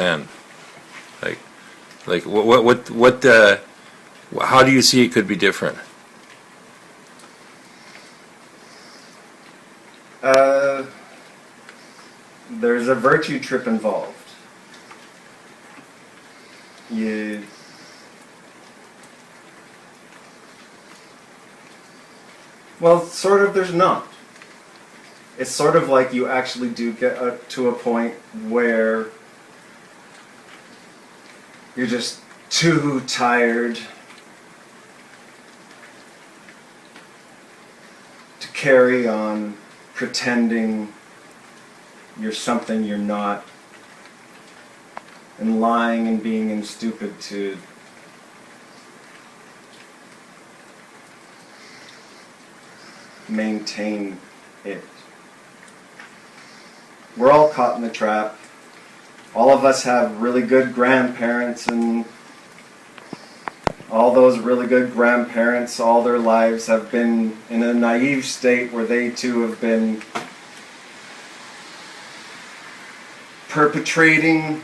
10? Like what how do you see it could be different? There's a virtue trip involved. Well, sort of there's not. It's sort of like you actually do get to a point where you're just too tired to carry on pretending you're something you're not, and lying and being stupid to maintain it. We're all caught in the trap. All of us have really good grandparents, and all those really good grandparents all their lives have been in a naive state where they too have been perpetrating,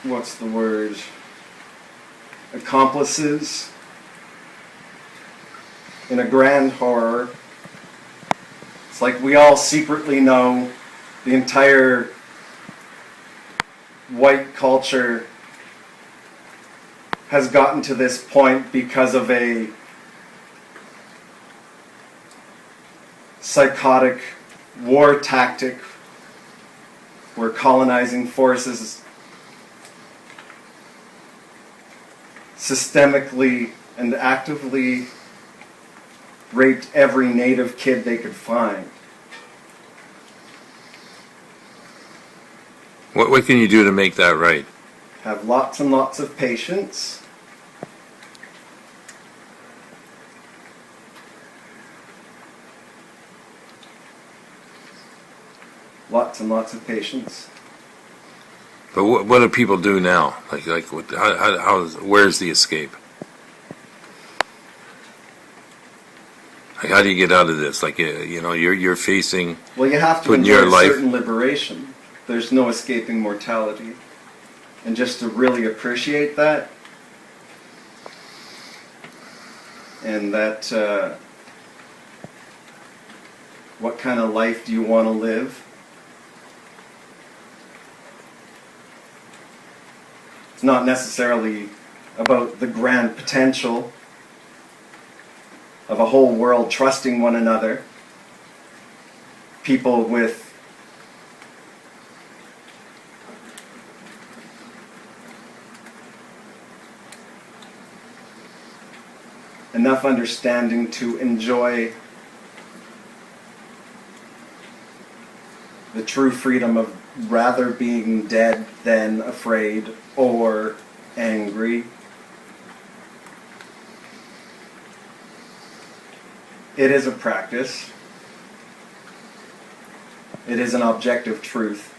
what's the word, accomplices in a grand horror. It's like we all secretly know the entire white culture has gotten to this point because of a psychotic war tactic where colonizing forces systemically and actively raped every native kid they could find. What can you do to make that right? Have lots and lots of patience. Lots and lots of patience. But what do people do now? Where's the escape? Like, how do you get out of this? Like, you're facing. Well, you have to enjoy a certain liberation. There's no escaping mortality. And just to really appreciate that, and that, what kind of life do you want to live? It's not necessarily about the grand potential of a whole world trusting one another. People with enough understanding to enjoy the true freedom of rather being dead than afraid or angry. It is a practice. It is an objective truth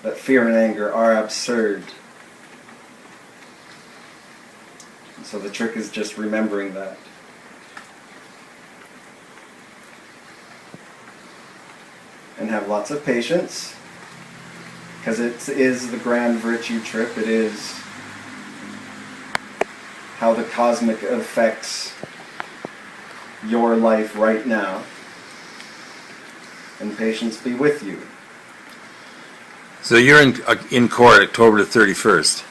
that fear and anger are absurd. So the trick is just remembering that. And have lots of patience, because it is the grand virtue trip. It is how the cosmic affects your life right now. And patience be with you. So you're in court October the 31st.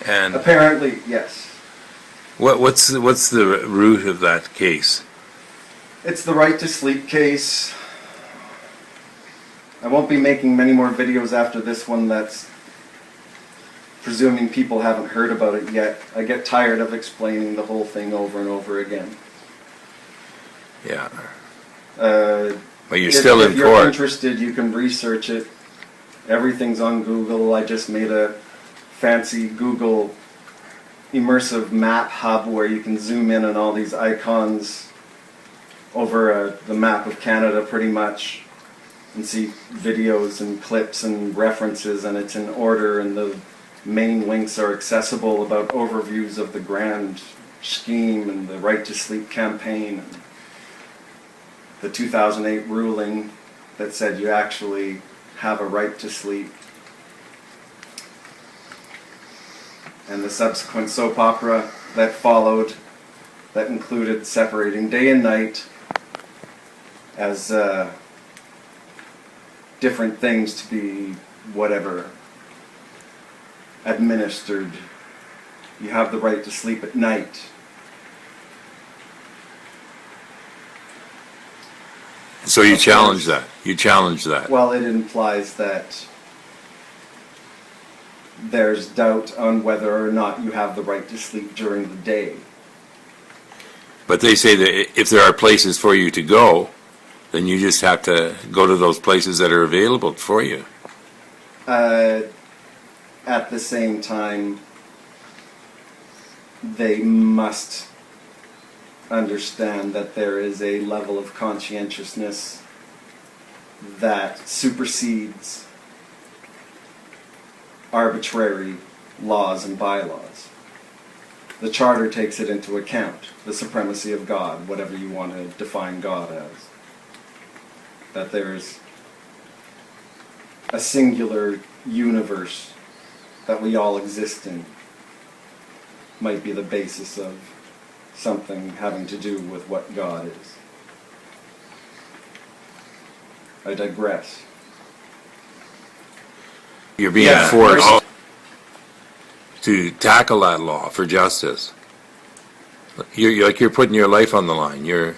And apparently, yes. What's the root of that case? It's the right to sleep case. I won't be making many more videos after this one. That's presuming people haven't heard about it yet. I get tired of explaining the whole thing over and over again. Yeah. But you're still in court. If you're interested, you can research it. Everything's on Google. I just made a fancy Google immersive map hub where you can zoom in on all these icons over the map of Canada pretty much and see videos and clips and references, and it's in order, and the main links are accessible about overviews of the grand scheme and the right to sleep campaign and the 2008 ruling that said you actually have a right to sleep. And the subsequent soap opera that followed, that included separating day and night as different things to be whatever administered. You have the right to sleep at night. So you challenge that. You challenge that. Well, it implies that there's doubt on whether or not you have the right to sleep during the day. But they say that if there are places for you to go, then you just have to go to those places that are available for you. At the same time, they must understand that there is a level of conscientiousness that supersedes arbitrary laws and bylaws. The Charter takes it into account, the supremacy of God, whatever you want to define God as. That there's a singular universe that we all exist in might be the basis of something having to do with what God is. I digress. You're being forced to tackle that law for justice. You're putting your life on the line. You're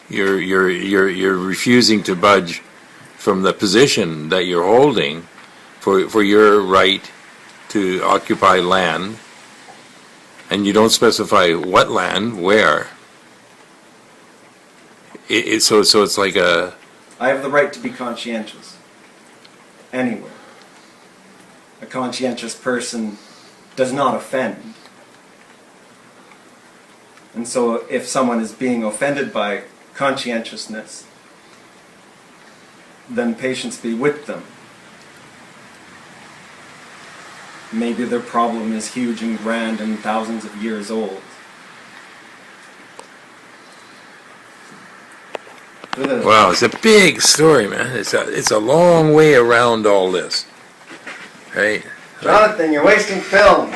refusing to budge from the position that you're holding for your right to occupy land, and you don't specify what land, where. So it's like a... I have the right to be conscientious. Anywhere. A conscientious person does not offend. And so if someone is being offended by conscientiousness, then patience be with them. Maybe their problem is huge and grand and thousands of years old. Wow, it's a big story, man. It's a long way around all this, right? Jonathan, you're wasting film.